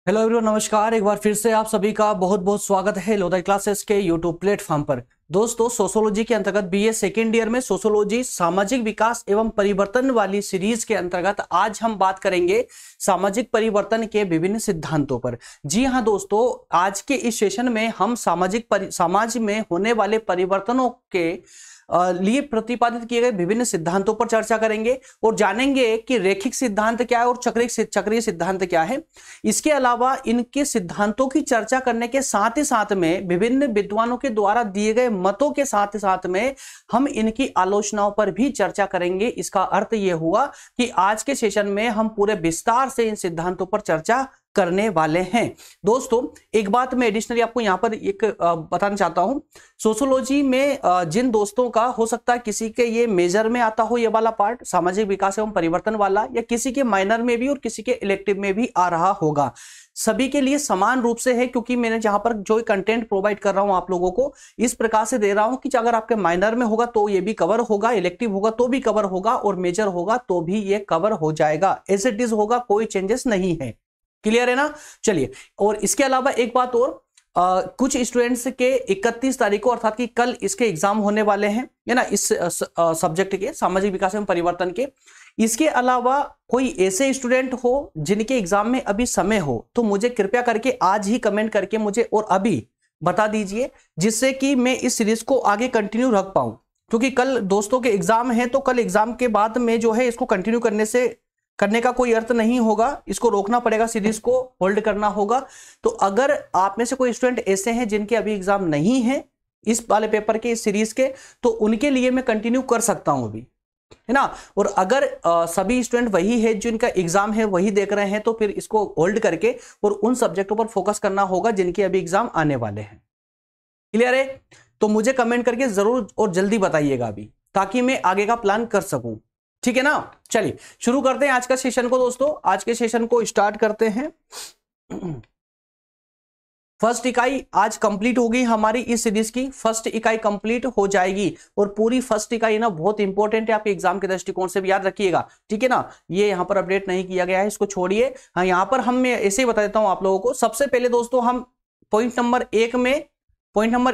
Hello everyone, नमस्कार। एक बार फिर से आप सभी का बहुत बहुत स्वागत है लोधाई क्लासेस के यूट्यूब प्लेटफॉर्म पर। दोस्तों, सोशियोलॉजी के अंतर्गत बीए सेकेंड ईयर में सोशियोलॉजी सामाजिक विकास एवं परिवर्तन वाली सीरीज के अंतर्गत आज हम बात करेंगे सामाजिक परिवर्तन के विभिन्न सिद्धांतों पर। जी हां दोस्तों, आज के इस सेशन में हम समाज में होने वाले परिवर्तनों के लिए प्रतिपादित किए गए विभिन्न सिद्धांतों पर चर्चा करेंगे और जानेंगे कि रैखिक सिद्धांत क्या है और चक्रीय सिद्धांत क्या है। इसके अलावा इनके सिद्धांतों की चर्चा करने के साथ ही साथ में विभिन्न विद्वानों के द्वारा दिए गए मतों के साथ ही साथ में हम इनकी आलोचनाओं पर भी चर्चा करेंगे। इसका अर्थ यह हुआ कि आज के सेशन में हम पूरे विस्तार से इन सिद्धांतों पर चर्चा करने वाले हैं। दोस्तों, एक बात मैं एडिशनली आपको यहां पर एक बताना चाहता हूं। सोशियोलॉजी में जिन दोस्तों का हो सकता है किसी के ये मेजर में आता हो ये वाला पार्ट सामाजिक विकास एवं परिवर्तन वाला, या किसी के माइनर में भी और किसी के इलेक्टिव में भी आ रहा होगा, सभी के लिए समान रूप से है, क्योंकि मैंने जहां पर जो कंटेंट प्रोवाइड कर रहा हूं आप लोगों को इस प्रकार से दे रहा हूं कि अगर आपके माइनर में होगा तो ये भी कवर होगा, इलेक्टिव होगा तो भी कवर होगा और मेजर होगा तो भी ये कवर हो जाएगा। एज इट इज होगा, कोई चेंजेस नहीं है। क्लियर है ना? चलिए, और इसके अलावा एक बात और, कुछ स्टूडेंट्स के 31 तारीख को अर्थात कि कल इसके एग्जाम होने वाले हैं, है ना, इस सब्जेक्ट के सामाजिक विकास एवं परिवर्तन के। इसके अलावा कोई ऐसे स्टूडेंट हो जिनके एग्जाम में अभी समय हो तो मुझे कृपया करके आज ही कमेंट करके मुझे और अभी बता दीजिए, जिससे कि मैं इस सीरीज को आगे कंटिन्यू रख पाऊं। क्योंकि कल दोस्तों के एग्जाम है तो कल एग्जाम के बाद में जो है इसको कंटिन्यू करने का कोई अर्थ नहीं होगा, इसको रोकना पड़ेगा, सीरीज को होल्ड करना होगा। तो अगर आप में से कोई स्टूडेंट ऐसे हैं जिनके अभी एग्जाम नहीं है इस वाले पेपर के, इस सीरीज के, तो उनके लिए मैं कंटिन्यू कर सकता हूं अभी, है ना। और अगर सभी स्टूडेंट वही है जिनका एग्जाम है वही देख रहे हैं तो फिर इसको होल्ड करके और उन सब्जेक्टों पर फोकस करना होगा जिनके अभी एग्जाम आने वाले हैं। क्लियर है? तो मुझे कमेंट करके जरूर और जल्दी बताइएगा अभी, ताकि मैं आगे का प्लान कर सकूं। ठीक है ना? चलिए शुरू करते हैं आज का सेशन को। दोस्तों, आज के सेशन को स्टार्ट करते हैं। फर्स्ट इकाई आज कंप्लीट होगी हमारी, इस सीरीज की फर्स्ट इकाई कंप्लीट हो जाएगी। और पूरी फर्स्ट इकाई ना बहुत इंपॉर्टेंट है आपके एग्जाम के दृष्टिकोण से भी, याद रखिएगा। ठीक है ना? ये यहां पर अपडेट नहीं किया गया है, इसको छोड़िए। हाँ, यहां पर हम मैं ऐसे ही बता देता हूं आप लोगों को। सबसे पहले दोस्तों हम पॉइंट नंबर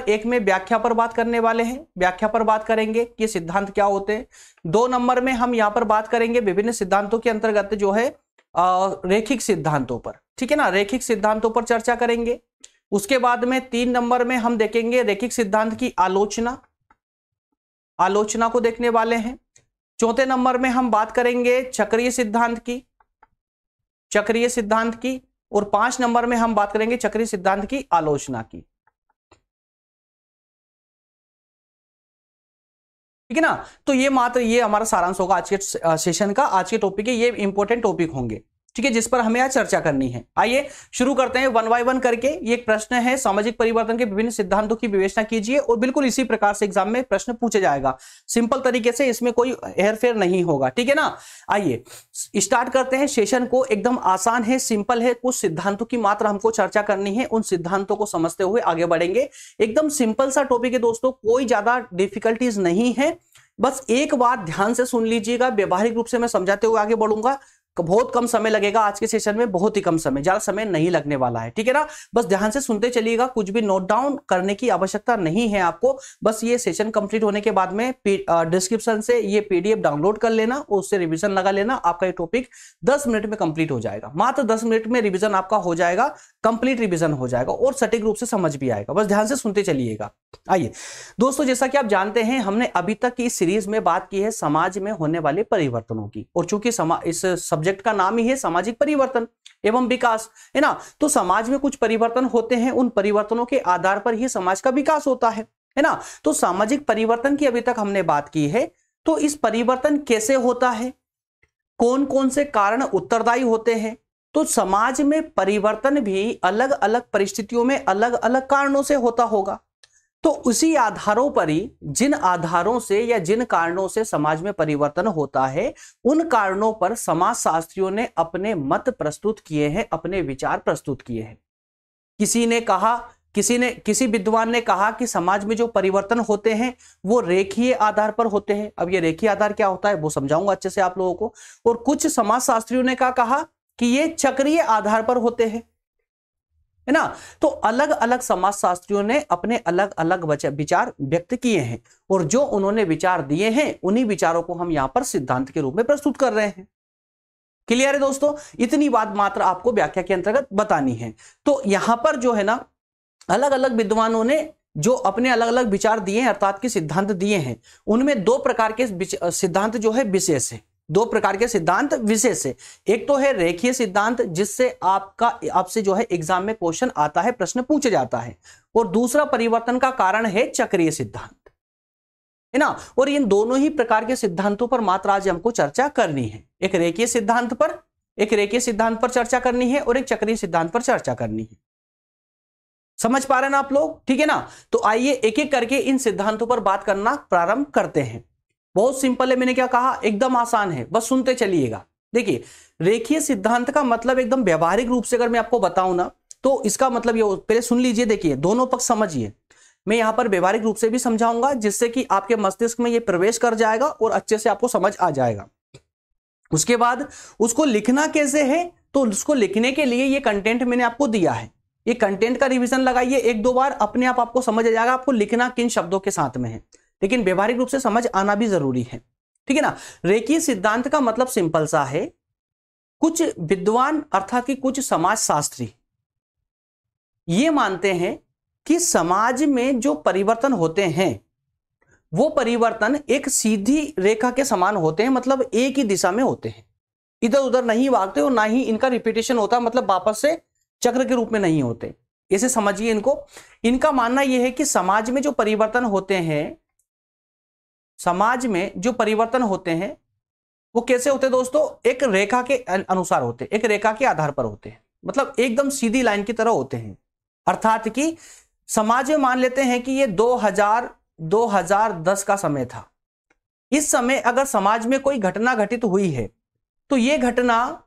एक में व्याख्या पर बात करने वाले हैं। व्याख्या पर बात करेंगे कि सिद्धांत क्या होते हैं। 2 नंबर में हम यहां पर बात करेंगे विभिन्न सिद्धांतों के अंतर्गत जो है रैखिक सिद्धांतों पर। ठीक है ना? रैखिक सिद्धांतों पर चर्चा करेंगे। उसके बाद में 3 नंबर में हम देखेंगे रैखिक सिद्धांत की आलोचना को देखने वाले हैं। 4थे नंबर में हम बात करेंगे चक्रीय सिद्धांत की। और 5 नंबर में हम बात करेंगे चक्रीय सिद्धांत की आलोचना की। ठीक है ना? तो ये हमारा सारांश होगा आज के सेशन का। आज के टॉपिक ये इंपॉर्टेंट टॉपिक होंगे, ठीक है, जिस पर हमें आज चर्चा करनी है। आइए शुरू करते हैं 1 बाय 1 करके। ये एक प्रश्न है, सामाजिक परिवर्तन के विभिन्न सिद्धांतों की विवेचना कीजिए। और बिल्कुल इसी प्रकार से एग्जाम में प्रश्न पूछे जाएगा, सिंपल तरीके से, इसमें कोई हेरफेर नहीं होगा। ठीक है ना? आइए स्टार्ट करते हैं सेशन को। एकदम आसान है, सिंपल है, कुछ सिद्धांतों की मात्र हमको चर्चा करनी है। उन सिद्धांतों को समझते हुए आगे बढ़ेंगे। एकदम सिंपल सा टॉपिक है दोस्तों, कोई ज्यादा डिफिकल्टीज नहीं है। बस एक बात ध्यान से सुन लीजिएगा, व्यवहारिक रूप से मैं समझाते हुए आगे बढ़ूंगा। बहुत कम समय लगेगा आज के सेशन में, बहुत ही कम समय, ज्यादा समय नहीं लगने वाला है। ठीक है ना? बस ध्यान से सुनते चलिएगा, कुछ भी नोट डाउन करने की आवश्यकता नहीं है आपको। बस ये सेशन कंप्लीट होने के बाद में डिस्क्रिप्शन से ये पीडीएफ डाउनलोड कर लेना और उससे रिवीजन लगा लेना। आपका ये टॉपिक 10 मिनट में कंप्लीट हो जाएगा। मात्र 10 मिनट में रिवीजन आपका हो जाएगा, कंप्लीट रिवीजन हो जाएगा और सटीक रूप से समझ भी आएगा। बस ध्यान से सुनते चलिएगा। आइए दोस्तों, जैसा कि आप जानते हैं हमने अभी तक की इस सीरीज में बात की है समाज में होने वाले परिवर्तनों की। और चूंकि इस सब्जेक्ट का नाम ही है सामाजिक परिवर्तन एवं विकास, है ना, तो समाज में कुछ परिवर्तन होते हैं, उन परिवर्तनों के आधार पर ही समाज का विकास होता है ना। तो सामाजिक परिवर्तन की अभी तक हमने बात की है। तो इस परिवर्तन कैसे होता है, कौन कौन से कारण उत्तरदायी होते हैं। तो समाज में परिवर्तन भी अलग अलग परिस्थितियों में अलग अलग कारणों से होता होगा। तो उसी आधारों पर ही, जिन आधारों से या जिन कारणों से समाज में परिवर्तन होता है, उन कारणों पर समाजशास्त्रियों ने अपने मत प्रस्तुत किए हैं, अपने विचार प्रस्तुत किए हैं। किसी विद्वान ने कहा कि समाज में जो परिवर्तन होते हैं वो रेखीय आधार पर होते हैं। अब ये रेखीय आधार क्या होता है वो समझाऊंगा अच्छे से आप लोगों को। और कुछ समाजशास्त्रियों ने कहा कि ये चक्रीय आधार पर होते हैं। है ना। तो अलग अलग समाजशास्त्रियों ने अपने अलग अलग विचार व्यक्त किए हैं और जो उन्होंने विचार दिए हैं उन्हीं विचारों को हम यहां पर सिद्धांत के रूप में प्रस्तुत कर रहे हैं। क्लियर है दोस्तों, इतनी बात मात्र आपको व्याख्या के अंतर्गत बतानी है। तो यहां पर जो है ना अलग अलग विद्वानों ने जो अपने अलग अलग विचार दिए हैं अर्थात के सिद्धांत दिए हैं, उनमें दो प्रकार के सिद्धांत जो है विशेष है, दो प्रकार के सिद्धांत विशेष है। एक तो है रेखीय सिद्धांत जिससे आपसे जो है एग्जाम में क्वेश्चन आता है, प्रश्न पूछा जाता है, और दूसरा परिवर्तन का कारण है चक्रीय सिद्धांत, है ना। और इन दोनों ही प्रकार के सिद्धांतों पर मात्र आज हमको चर्चा करनी है। एक रेखीय सिद्धांत पर चर्चा करनी है और एक चक्रीय सिद्धांत पर चर्चा करनी है। समझ पा रहे हैं ना आप लोग, ठीक है ना। तो आइए एक एक करके इन सिद्धांतों पर बात करना प्रारंभ करते हैं। बहुत सिंपल है, मैंने क्या कहा, एकदम आसान है, बस सुनते चलिएगा। देखिए रेखीय सिद्धांत का मतलब एकदम व्यवहारिक रूप से अगर मैं आपको बताऊं ना तो इसका मतलब ये, पहले सुन लीजिए, देखिए दोनों पक्ष समझिए। मैं यहां पर व्यवहारिक रूप से भी समझाऊंगा जिससे कि आपके मस्तिष्क में ये प्रवेश कर जाएगा और अच्छे से आपको समझ आ जाएगा। उसके बाद उसको लिखना कैसे है, तो उसको लिखने के लिए ये कंटेंट मैंने आपको दिया है, ये कंटेंट का रिवीजन लगाइए एक दो बार, अपने आप आपको समझ आ जाएगा आपको लिखना किन शब्दों के साथ में है, लेकिन व्यवहारिक रूप से समझ आना भी जरूरी है, ठीक है ना। रेखीय सिद्धांत का मतलब सिंपल सा है, कुछ विद्वान अर्थात कि कुछ समाजशास्त्री ये मानते हैं कि समाज में जो परिवर्तन होते हैं वो परिवर्तन एक सीधी रेखा के समान होते हैं, मतलब एक ही दिशा में होते हैं, इधर उधर नहीं भागते और ना ही इनका रिपीटेशन होता, मतलब वापस से चक्र के रूप में नहीं होते। इसे समझिए इनको। इनका मानना यह है कि समाज में जो परिवर्तन होते हैं, समाज में जो परिवर्तन होते हैं वो कैसे होते हैं दोस्तों, एक रेखा के अनुसार होते हैं, एक रेखा के आधार पर होते हैं, मतलब एकदम सीधी लाइन की तरह होते हैं। अर्थात कि समाज में मान लेते हैं कि ये 2010 का समय था। इस समय अगर समाज में कोई घटना घटित हुई है तो ये घटना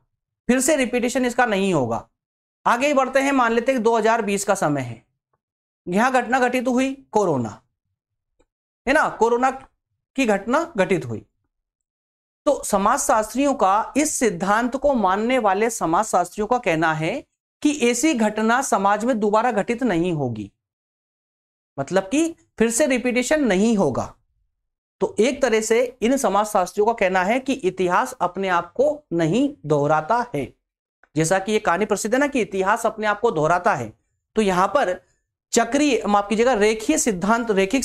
फिर से रिपीटेशन इसका नहीं होगा। आगे ही बढ़ते हैं, मान लेते हैं 2020 का समय है, यहां घटना घटित हुई कोरोना, है ना, कोरोना की घटना घटित हुई। तो समाजशास्त्रियों का, इस सिद्धांत को मानने वाले समाजशास्त्रियों का कहना है कि ऐसी घटना समाज में दोबारा घटित नहीं होगी, मतलब कि फिर से रिपीटेशन नहीं होगा। तो एक तरह से इन समाजशास्त्रियों का कहना है कि इतिहास अपने आप को नहीं दोहराता है, जैसा कि ये कहानी प्रसिद्ध है ना कि इतिहास अपने आप को दोहराता है। तो यहां पर चक्रीय, माफ कीजिएगा, रैखिक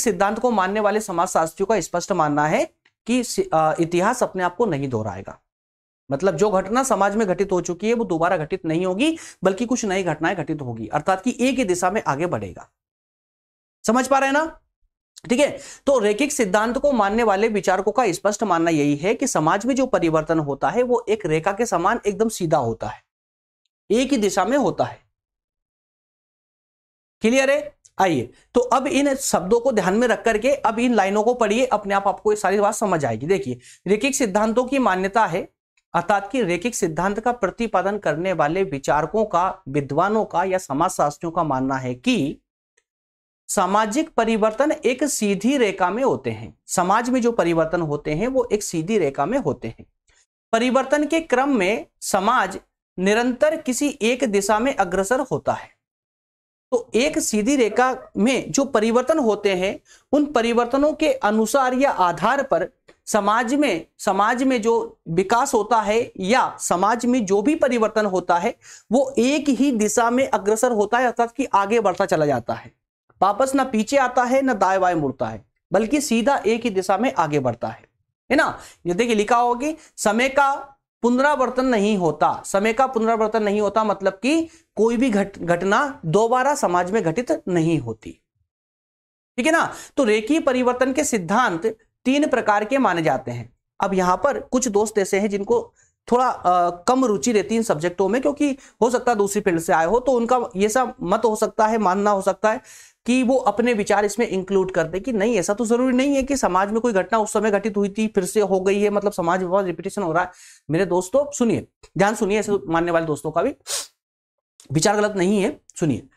सिद्धांत को मानने वाले समाजशास्त्रियों का स्पष्ट मानना है कि इतिहास अपने आप को नहीं दोहराएगा, मतलब जो घटना समाज में घटित हो चुकी है वो दोबारा घटित नहीं होगी, बल्कि कुछ नई घटनाएं घटित होगी, अर्थात कि एक ही दिशा में आगे बढ़ेगा। समझ पा रहे हैं ना, ठीक है। तो रैखिक सिद्धांत को मानने वाले विचारकों का स्पष्ट मानना यही है कि समाज में जो परिवर्तन होता है वो एक रेखा के समान एकदम सीधा होता है, एक ही दिशा में होता है। क्लियर है। आइए तो अब इन शब्दों को ध्यान में रख करके अब इन लाइनों को पढ़िए, अपने आप आपको ये सारी बात समझ आएगी। देखिए रैखिक सिद्धांतों की मान्यता है, अर्थात कि रैखिक सिद्धांत का प्रतिपादन करने वाले विचारकों का, विद्वानों का या समाजशास्त्रियों का मानना है कि सामाजिक परिवर्तन एक सीधी रेखा में होते हैं। समाज में जो परिवर्तन होते हैं वो एक सीधी रेखा में होते हैं। परिवर्तन के क्रम में समाज निरंतर किसी एक दिशा में अग्रसर होता है। तो एक सीधी रेखा में जो परिवर्तन होते हैं उन परिवर्तनों के अनुसार या आधार पर समाज में जो विकास होता है या समाज में जो भी परिवर्तन होता है वो एक ही दिशा में अग्रसर होता है, अर्थात कि आगे बढ़ता चला जाता है, वापस ना पीछे आता है ना दाएं बाएं मुड़ता है, बल्कि सीधा एक ही दिशा में आगे बढ़ता है ना। ये देखिए लिखा होगा कि समय का पुनरावर्तन नहीं होता, समय का पुनरावर्तन नहीं होता, मतलब कि कोई भी घटना दोबारा समाज में घटित नहीं होती, ठीक है ना। तो रेखीय परिवर्तन के सिद्धांत 3 प्रकार के माने जाते हैं। अब यहां पर कुछ दोस्त ऐसे हैं जिनको थोड़ा कम रुचि रहती है इन सब्जेक्टों में, क्योंकि हो सकता है दूसरी फील्ड से आए हो, तो उनका ये सब मत हो सकता है, मानना हो सकता है कि वो अपने विचार इसमें इंक्लूड कर दे कि नहीं, ऐसा तो जरूरी नहीं है कि समाज में कोई घटना उस समय घटित हुई थी फिर से हो गई है, मतलब समाज में बहुत रिपीटेशन हो रहा है। मेरे दोस्तों सुनिए, ध्यान सुनिए, ऐसे मानने वाले दोस्तों का भी विचार गलत नहीं है, सुनिए।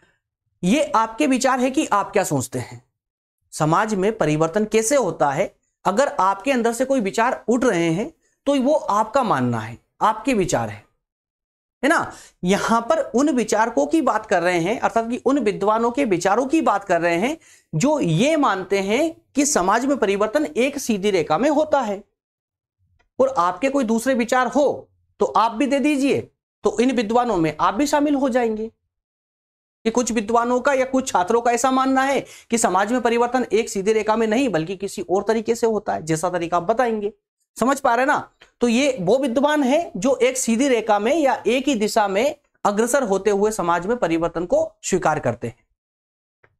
ये आपके विचार है कि आप क्या सोचते हैं, समाज में परिवर्तन कैसे होता है। अगर आपके अंदर से कोई विचार उठ रहे हैं तो वो आपका मानना है, आपके विचार है, है ना। यहां पर उन विचारकों की बात कर रहे हैं, अर्थात कि उन विद्वानों के विचारों की बात कर रहे हैं जो ये मानते हैं कि समाज में परिवर्तन एक सीधी रेखा में होता है। और आपके कोई दूसरे विचार हो तो आप भी दे दीजिए, तो इन विद्वानों में आप भी शामिल हो जाएंगे। कि कुछ विद्वानों का या कुछ छात्रों का ऐसा मानना है कि समाज में परिवर्तन एक सीधी रेखा में नहीं बल्कि किसी और तरीके से होता है, जैसा तरीका आप बताएंगे। समझ पा रहे ना। तो ये वो विद्वान है जो एक सीधी रेखा में या एक ही दिशा में अग्रसर होते हुए समाज में परिवर्तन को स्वीकार करते हैं,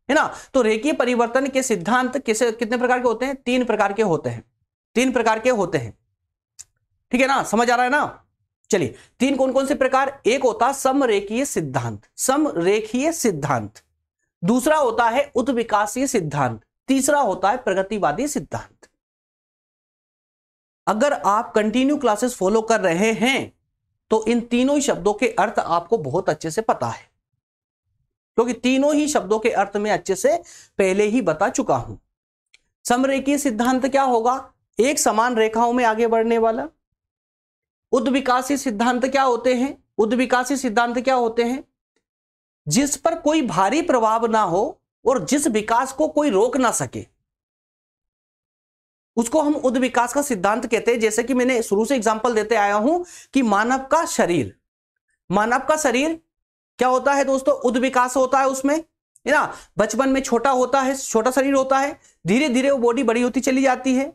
है ना। तो रेखीय परिवर्तन के सिद्धांत कितने प्रकार के होते हैं? 3 प्रकार के होते हैं। 3 प्रकार के होते हैं, ठीक है ना, समझ आ रहा है ना। चलिए 3 कौन कौन से प्रकार? एक होता है समरेखीय सिद्धांत, समरेखीय सिद्धांत। दूसरा होता है उत्विकासीय सिद्धांत। तीसरा होता है प्रगतिवादी सिद्धांत। अगर आप कंटिन्यू क्लासेस फॉलो कर रहे हैं तो इन तीनों ही शब्दों के अर्थ आपको बहुत अच्छे से पता है, क्योंकि तीनों ही शब्दों के अर्थ में अच्छे से पहले ही बता चुका हूं। समरेखीय सिद्धांत क्या होगा? एक समान रेखाओं में आगे बढ़ने वाला। उद्विकासीय सिद्धांत क्या होते हैं? उद्विकासीय सिद्धांत क्या होते हैं? जिस पर कोई भारी प्रभाव ना हो और जिस विकास को कोई रोक ना सके, उसको हम उद्विकास का सिद्धांत कहते हैं। जैसे कि मैंने शुरू से एग्जांपल देते आया हूं कि मानव का शरीर क्या होता है दोस्तों? उद्विकास होता है उसमें, है ना। बचपन में छोटा होता है, छोटा शरीर होता है, धीरे धीरे वो बॉडी बड़ी होती चली जाती है।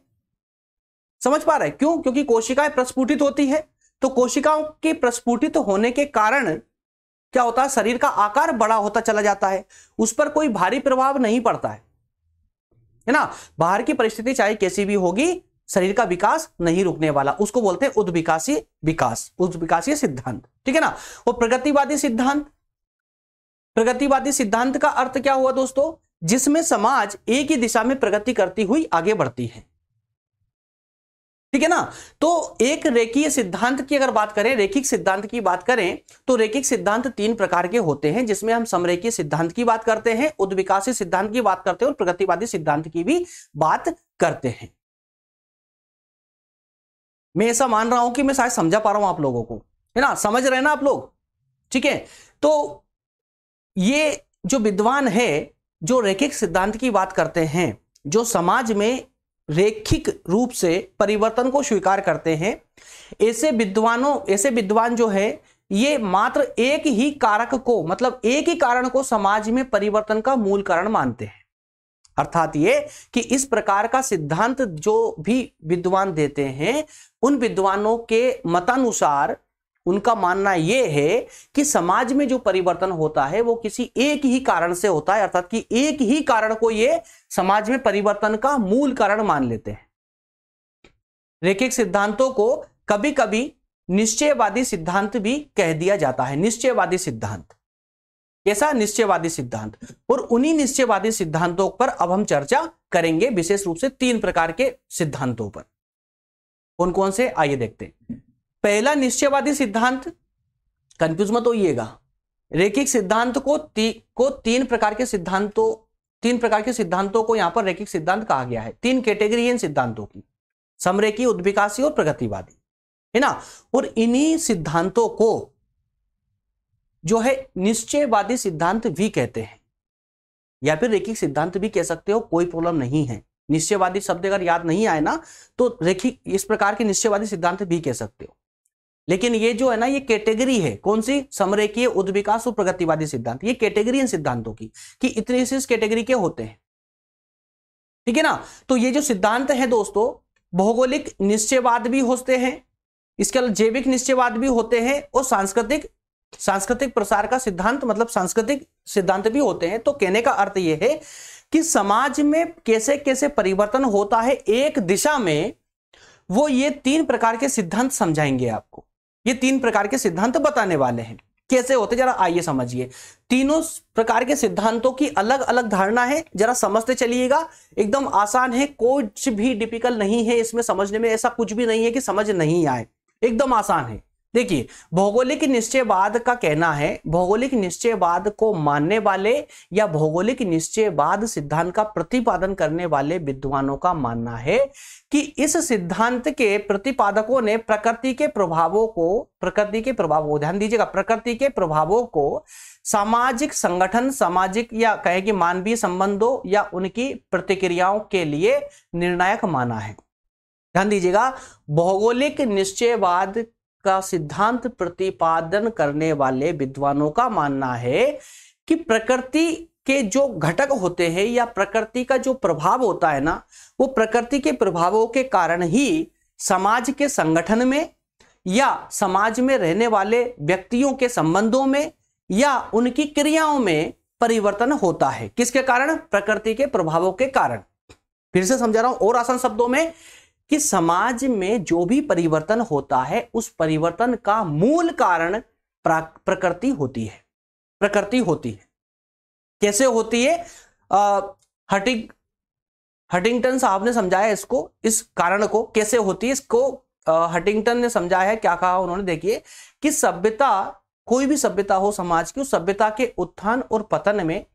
समझ पा रहे हैं? क्यों? क्योंकि कोशिकाएं प्रस्फुटित होती है, तो कोशिकाओं के प्रस्फुटित होने के कारण क्या होता है? शरीर का आकार बड़ा होता चला जाता है, उस पर कोई भारी प्रभाव नहीं पड़ता है ना। बाहर की परिस्थिति चाहे कैसी भी होगी, शरीर का विकास नहीं रुकने वाला, उसको बोलते हैं उद्विकासीय विकास, उद्विकासीय सिद्धांत, ठीक है ना। और प्रगतिवादी सिद्धांत का अर्थ क्या हुआ दोस्तों? जिसमें समाज एक ही दिशा में प्रगति करती हुई आगे बढ़ती है, ठीक है ना। तो एक रेखीय सिद्धांत की अगर बात करें, रेखिक सिद्धांत की बात करें, तो रेखिक सिद्धांत 3 प्रकार के होते हैं, जिसमें हम समरेखीय सिद्धांत की बात करते हैं, उद्विकासीय सिद्धांत की बात करते हैं और प्रगतिवादी सिद्धांत की भी बात करते हैं। मैं ऐसा मान रहा हूं कि मैं शायद समझा पा रहा हूं आप लोगों को, है ना, समझ रहे हैं ना आप लोग, ठीक है। तो ये जो विद्वान है जो रेखिक सिद्धांत की बात करते हैं, जो समाज में रेखिक रूप से परिवर्तन को स्वीकार करते हैं, ऐसे विद्वान जो है ये मात्र एक ही कारक को, मतलब एक ही कारण को समाज में परिवर्तन का मूल कारण मानते हैं। अर्थात ये कि इस प्रकार का सिद्धांत जो भी विद्वान देते हैं, उन विद्वानों के मतानुसार उनका मानना यह है कि समाज में जो परिवर्तन होता है वो किसी एक ही कारण से होता है, अर्थात कि एक ही कारण को ये समाज में परिवर्तन का मूल कारण मान लेते हैं। रेखिक सिद्धांतों को कभी कभी निश्चयवादी सिद्धांत भी कह दिया जाता है। निश्चयवादी सिद्धांत कैसा? निश्चयवादी सिद्धांत। और उन्हीं निश्चयवादी सिद्धांतों पर अब हम चर्चा करेंगे, विशेष रूप से 3 प्रकार के सिद्धांतों पर। कौन कौन से? आइए देखते हैं। पहला निश्चयवादी सिद्धांत, कंफ्यूज मत होइएगा, रेखिक सिद्धांत को 3 प्रकार के सिद्धांतों को यहां पर रेखिक सिद्धांत कहा गया है। 3 कैटेगरी इन सिद्धांतों की, समरेखीय, उद्विकासीय और प्रगतिवादी, है ना। और इन्हीं सिद्धांतों को जो है निश्चयवादी सिद्धांत भी कहते हैं, या फिर रेखिक सिद्धांत भी कह सकते हो, कोई प्रॉब्लम नहीं है। निश्चयवादी शब्द अगर याद नहीं आए ना तो रेखिक, इस प्रकार के निश्चयवादी सिद्धांत भी कह सकते हो। लेकिन ये जो है ना, ये कैटेगरी है, कौन सी? समरेखीय, उद्विकास और प्रगतिवादी सिद्धांत। ये कैटेगरी इन सिद्धांतों की कि इतने इस कैटेगरी के होते हैं, ठीक है ना। तो ये जो सिद्धांत है दोस्तों, भौगोलिक निश्चयवाद भी होते हैं, इसके अलावा जैविक निश्चयवाद भी होते हैं, और सांस्कृतिक प्रसार का सिद्धांत, मतलब सांस्कृतिक सिद्धांत भी होते हैं। तो कहने का अर्थ यह है कि समाज में कैसे कैसे परिवर्तन होता है एक दिशा में, वो ये 3 प्रकार के सिद्धांत समझाएंगे आपको। ये 3 प्रकार के सिद्धांत बताने वाले हैं कैसे होते, जरा आइए समझिए। तीनों प्रकार के सिद्धांतों की अलग अलग धारणा है, जरा समझते चलिएगा। एकदम आसान है, कुछ भी डिफिकल्ट नहीं है इसमें समझने में, ऐसा कुछ भी नहीं है कि समझ नहीं आए, एकदम आसान है। देखिए, भौगोलिक निश्चयवाद का कहना है, भौगोलिक निश्चयवाद को मानने वाले या भौगोलिक निश्चयवाद सिद्धांत का प्रतिपादन करने वाले विद्वानों का मानना है कि इस सिद्धांत के प्रतिपादकों ने प्रकृति के प्रभावों, ध्यान दीजिएगा, प्रकृति के प्रभावों को सामाजिक संगठन, सामाजिक या कहे कि मानवीय संबंधों या उनकी प्रतिक्रियाओं के लिए निर्णायक माना है। ध्यान दीजिएगा, भौगोलिक निश्चयवाद का सिद्धांत प्रतिपादन करने वाले विद्वानों का मानना है कि प्रकृति के जो घटक होते हैं या प्रकृति का जो प्रभाव होता है ना, वो प्रकृति के प्रभावों के कारण ही समाज के संगठन में या समाज में रहने वाले व्यक्तियों के संबंधों में या उनकी क्रियाओं में परिवर्तन होता है। किसके कारण? प्रकृति के प्रभावों के कारण। फिर से समझा रहा हूं और आसान शब्दों में कि समाज में जो भी परिवर्तन होता है उस परिवर्तन का मूल कारण प्रकृति होती है। प्रकृति होती है। कैसे होती है? हटिंगटन साहब ने समझाया इसको, इस कारण को कैसे होती है इसको हटिंगटन ने समझाया है। क्या कहा उन्होंने? देखिए कि सभ्यता, कोई भी सभ्यता हो समाज की, उस सभ्यता के उत्थान और पतन में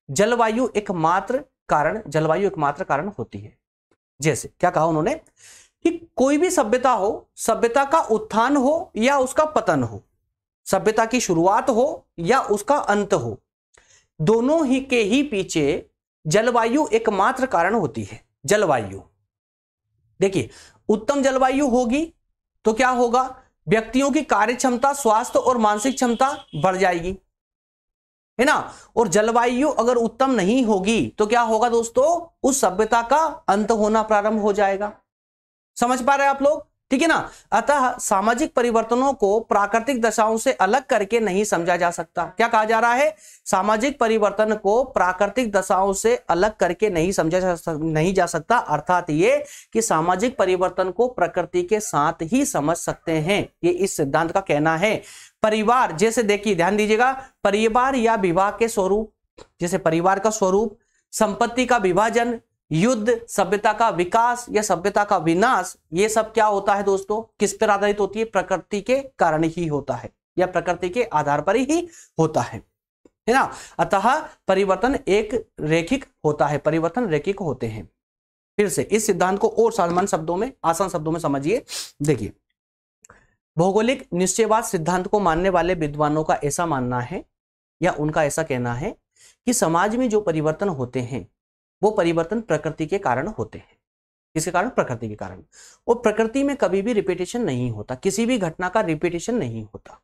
जलवायु एकमात्र कारण होती है। जैसे क्या कहा उन्होंने कि कोई भी सभ्यता हो, सभ्यता का उत्थान हो या उसका पतन हो, सभ्यता की शुरुआत हो या उसका अंत हो, दोनों ही के ही पीछे जलवायु एकमात्र कारण होती है। जलवायु, देखिए, उत्तम जलवायु होगी तो क्या होगा? व्यक्तियों की कार्य क्षमता, स्वास्थ्य और मानसिक क्षमता बढ़ जाएगी, है ना। और जलवायु अगर उत्तम नहीं होगी तो क्या होगा दोस्तों? उस सभ्यता का अंत होना प्रारंभ हो जाएगा। समझ पा रहे हैं आप लोग? ठीक है ना। अतः सामाजिक परिवर्तनों को प्राकृतिक दशाओं से अलग करके नहीं समझा जा सकता। क्या कहा जा रहा है? सामाजिक परिवर्तन को प्राकृतिक दशाओं से अलग करके नहीं जा सकता। अर्थात ये कि सामाजिक परिवर्तन को प्रकृति के साथ ही समझ सकते हैं, ये इस सिद्धांत का कहना है। परिवार, जैसे देखिए ध्यान दीजिएगा, परिवार या विवाह के स्वरूप, जैसे परिवार का स्वरूप, संपत्ति का विभाजन, युद्ध, सभ्यता का विकास या सभ्यता का विनाश, ये सब क्या होता है दोस्तों? किस पर आधारित होती है? प्रकृति के कारण ही होता है या प्रकृति के आधार पर ही होता है ना। अतः परिवर्तन एक रेखिक होता है, परिवर्तन रेखिक होते हैं। फिर से इस सिद्धांत को और आसान शब्दों में समझिए। देखिए, भौगोलिक निश्चयवाद सिद्धांत को मानने वाले विद्वानों का ऐसा मानना है या उनका ऐसा कहना है कि समाज में जो परिवर्तन होते हैं वो परिवर्तन प्रकृति के कारण होते हैं। किसके कारण? प्रकृति के कारण। और प्रकृति में कभी भी रिपीटेशन नहीं होता, किसी भी घटना का रिपीटेशन नहीं होता।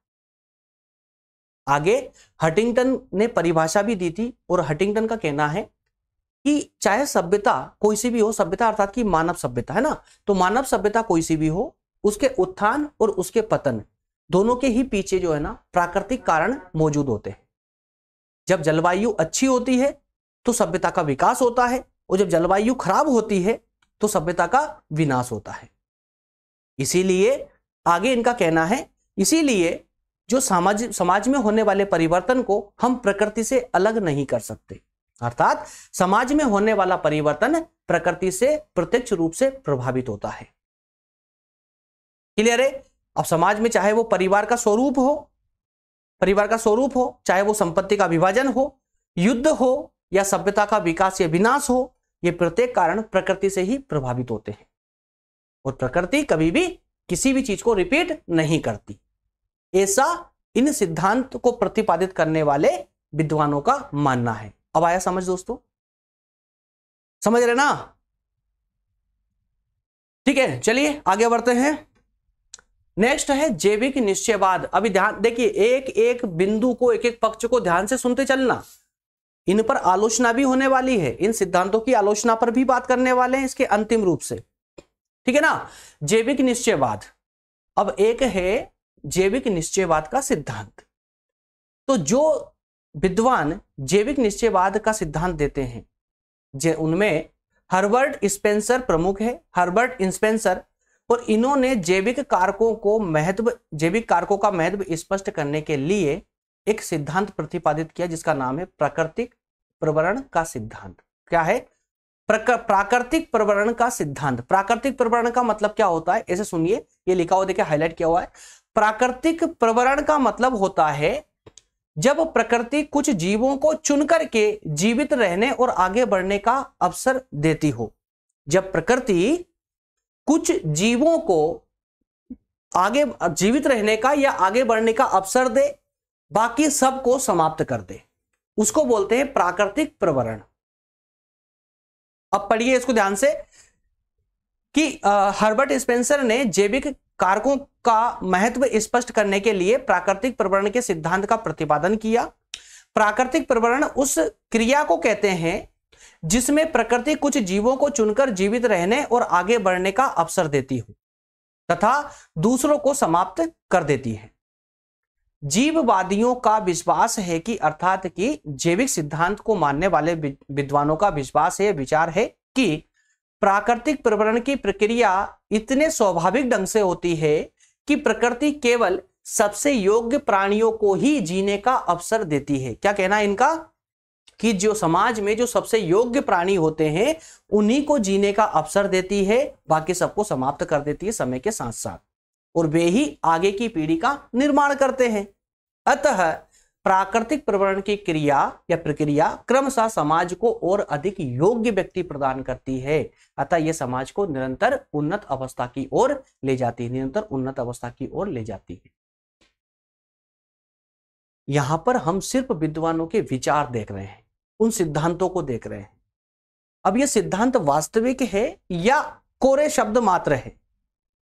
आगे हटिंगटन ने परिभाषा भी दी थी और हटिंगटन का कहना है कि चाहे सभ्यता कोई सी भी हो, सभ्यता अर्थात कि मानव सभ्यता, है ना, तो मानव सभ्यता कोई सी भी हो, उसके उत्थान और उसके पतन दोनों के ही पीछे जो है ना प्राकृतिक कारण मौजूद होते हैं। जब जलवायु अच्छी होती है तो सभ्यता का विकास होता है और जब जलवायु खराब होती है तो सभ्यता का विनाश होता है। इसीलिए आगे इनका कहना है, इसीलिए जो समाज में होने वाले परिवर्तन को हम प्रकृति से अलग नहीं कर सकते। अर्थात समाज में होने वाला परिवर्तन प्रकृति से प्रत्यक्ष रूप से प्रभावित होता है। क्लियर है? अब समाज में चाहे वो परिवार का स्वरूप हो, चाहे वो संपत्ति का विभाजन हो, युद्ध हो या सभ्यता का विकास या विनाश हो, ये प्रत्येक कारण प्रकृति से ही प्रभावित होते हैं और प्रकृति कभी भी किसी भी चीज को रिपीट नहीं करती। ऐसा इन सिद्धांत को प्रतिपादित करने वाले विद्वानों का मानना है। अब आया समझ दोस्तों? समझ रहे ना? ठीक है, चलिए आगे बढ़ते हैं। नेक्स्ट है जैविक निश्चयवाद। अभी ध्यान देखिए, एक एक बिंदु को, एक एक पक्ष को ध्यान से सुनते चलना। इन पर आलोचना भी होने वाली है, इन सिद्धांतों की आलोचना पर भी बात करने वाले हैं इसके अंतिम रूप से, ठीक है ना। जैविक निश्चयवाद, अब एक है जैविक निश्चयवाद का सिद्धांत। तो जो विद्वान जैविक निश्चयवाद का सिद्धांत देते हैं उनमें हर्बर्ट स्पेंसर प्रमुख है, हर्बर्ट स्पेंसर, और इन्होंने जैविक कारकों का महत्व स्पष्ट करने के लिए एक सिद्धांत प्रतिपादित किया जिसका नाम है प्राकृतिक प्रवरण का सिद्धांत। क्या है? प्राकृतिक प्रवरण का सिद्धांत। प्राकृतिक प्रवरण का मतलब क्या होता है? ऐसे सुनिए, ये लिखा हुआ देखिए, हाईलाइट किया हुआ है। प्राकृतिक प्रवरण का मतलब होता है जब प्रकृति कुछ जीवों को चुनकर के जीवित रहने और आगे बढ़ने का अवसर देती हो। जब प्रकृति कुछ जीवों को आगे जीवित रहने का या आगे बढ़ने का अवसर दे, बाकी सबको समाप्त कर दे, उसको बोलते हैं प्राकृतिक प्रवरण। अब पढ़िए इसको ध्यान से कि हर्बर्ट स्पेंसर ने जैविक कारकों का महत्व स्पष्ट करने के लिए प्राकृतिक प्रवरण के सिद्धांत का प्रतिपादन किया। प्राकृतिक प्रवरण उस क्रिया को कहते हैं जिसमें प्रकृति कुछ जीवों को चुनकर जीवित रहने और आगे बढ़ने का अवसर देती हो तथा दूसरों को समाप्त कर देती है। जीववादियों का विश्वास है कि अर्थात कि जैविक सिद्धांत को मानने वाले विद्वानों का विश्वास है, विचार है कि प्राकृतिक प्रवरण की प्रक्रिया इतने स्वाभाविक ढंग से होती है कि प्रकृति केवल सबसे योग्य प्राणियों को ही जीने का अवसर देती है। क्या कहना है इनका कि जो समाज में जो सबसे योग्य प्राणी होते हैं उन्हीं को जीने का अवसर देती है, बाकी सबको समाप्त कर देती है समय के साथ साथ, और वे ही आगे की पीढ़ी का निर्माण करते हैं। अतः प्राकृतिक प्रवरण की क्रिया या प्रक्रिया क्रमशः समाज को और अधिक योग्य व्यक्ति प्रदान करती है। अतः यह समाज को निरंतर उन्नत अवस्था की ओर ले जाती है, निरंतर उन्नत अवस्था की ओर ले जाती है। यहां पर हम सिर्फ विद्वानों के विचार देख रहे हैं, उन सिद्धांतों को देख रहे हैं। अब यह सिद्धांत वास्तविक है या कोरे शब्द मात्र है,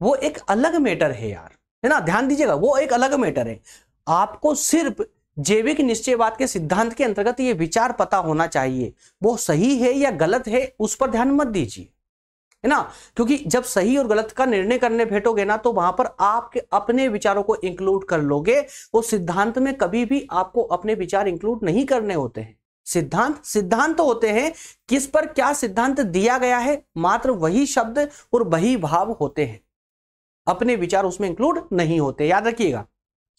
वो एक अलग मैटर है यार, है ना, ध्यान दीजिएगा, वो एक अलग मैटर है। आपको सिर्फ जैविक निश्चयवाद के सिद्धांत के अंतर्गत ये विचार पता होना चाहिए, वो सही है या गलत है उस पर ध्यान मत दीजिए, है ना, क्योंकि जब सही और गलत का निर्णय करने बैठोगे ना तो वहां पर आपके अपने विचारों को इंक्लूड कर लोगे। वो सिद्धांत में कभी भी आपको अपने विचार इंक्लूड नहीं करने होते हैं। सिद्धांत होते हैं, किस पर क्या सिद्धांत दिया गया है, मात्र वही शब्द और वही भाव होते हैं, अपने विचार उसमें इंक्लूड नहीं होते, याद रखिएगा,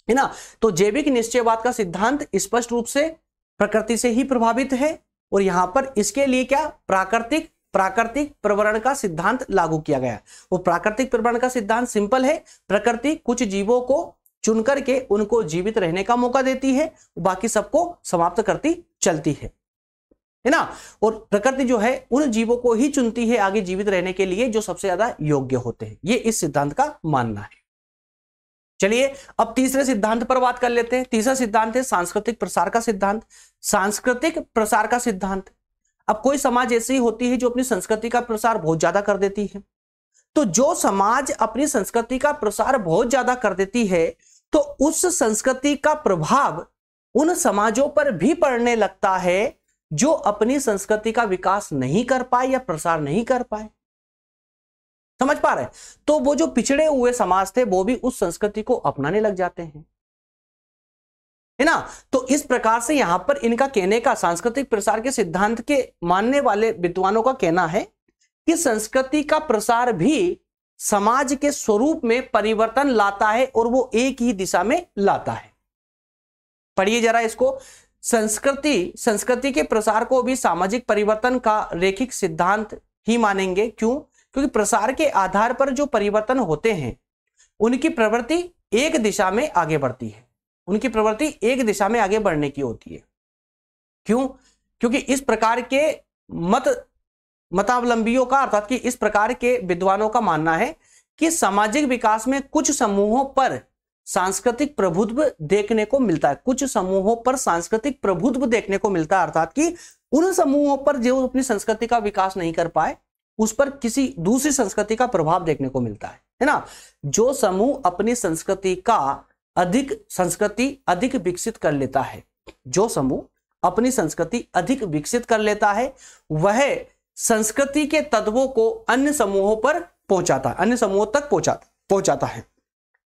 है ना। तो जैविक निश्चयवाद का सिद्धांत स्पष्ट रूप से प्रकृति से ही प्रभावित है, और यहां पर इसके लिए क्या प्राकृतिक प्रवरण का सिद्धांत लागू किया गया। वो प्राकृतिक प्रवरण का सिद्धांत सिंपल है, प्रकृति कुछ जीवों को चुनकर के उनको जीवित रहने का मौका देती है, बाकी सबको समाप्त करती चलती है ना, और प्रकृति जो है उन जीवों को ही चुनती है आगे जीवित रहने के लिए जो सबसे ज्यादा योग्य होते हैं। ये इस सिद्धांत का मानना है। चलिए अब तीसरे सिद्धांत पर बात कर लेते हैं। तीसरा सिद्धांत है सांस्कृतिक प्रसार का सिद्धांत। सांस्कृतिक प्रसार का सिद्धांत, अब कोई समाज ऐसी होती है जो अपनी संस्कृति का प्रसार बहुत ज्यादा कर देती है, तो जो समाज अपनी संस्कृति का प्रसार बहुत ज्यादा कर देती है तो उस संस्कृति का प्रभाव उन समाजों पर भी पड़ने लगता है जो अपनी संस्कृति का विकास नहीं कर पाए या प्रसार नहीं कर पाए। समझ पा रहे हैं? तो वो जो पिछड़े हुए समाज थे वो भी उस संस्कृति को अपनाने लग जाते हैं, है ना। तो इस प्रकार से यहां पर इनका कहने का, सांस्कृतिक प्रसार के सिद्धांत के मानने वाले विद्वानों का कहना है कि संस्कृति का प्रसार भी समाज के स्वरूप में परिवर्तन लाता है और वो एक ही दिशा में लाता है। पढ़िए जरा इसको। संस्कृति के प्रसार को भी सामाजिक परिवर्तन का रैखिक सिद्धांत ही मानेंगे। क्यों? क्योंकि प्रसार के आधार पर जो परिवर्तन होते हैं उनकी प्रवृत्ति एक दिशा में आगे बढ़ती है, उनकी प्रवृत्ति एक दिशा में आगे बढ़ने की होती है। क्यों? क्योंकि इस प्रकार के मतावलंबियों का, अर्थात कि इस प्रकार के विद्वानों का मानना है कि सामाजिक विकास में कुछ समूहों पर सांस्कृतिक प्रभुत्व देखने को मिलता है, कुछ समूहों पर सांस्कृतिक प्रभुत्व देखने को मिलता है, अर्थात कि उन समूहों पर जो अपनी संस्कृति का विकास नहीं कर पाए उस पर किसी दूसरी संस्कृति का प्रभाव देखने को मिलता है ना। जो समूह अपनी संस्कृति अधिक विकसित कर लेता है, जो समूह अपनी संस्कृति अधिक विकसित कर लेता है वह संस्कृति के तत्वों को अन्य समूहों पर पहुंचाता है, अन्य समूहों तक पहुंचाता है।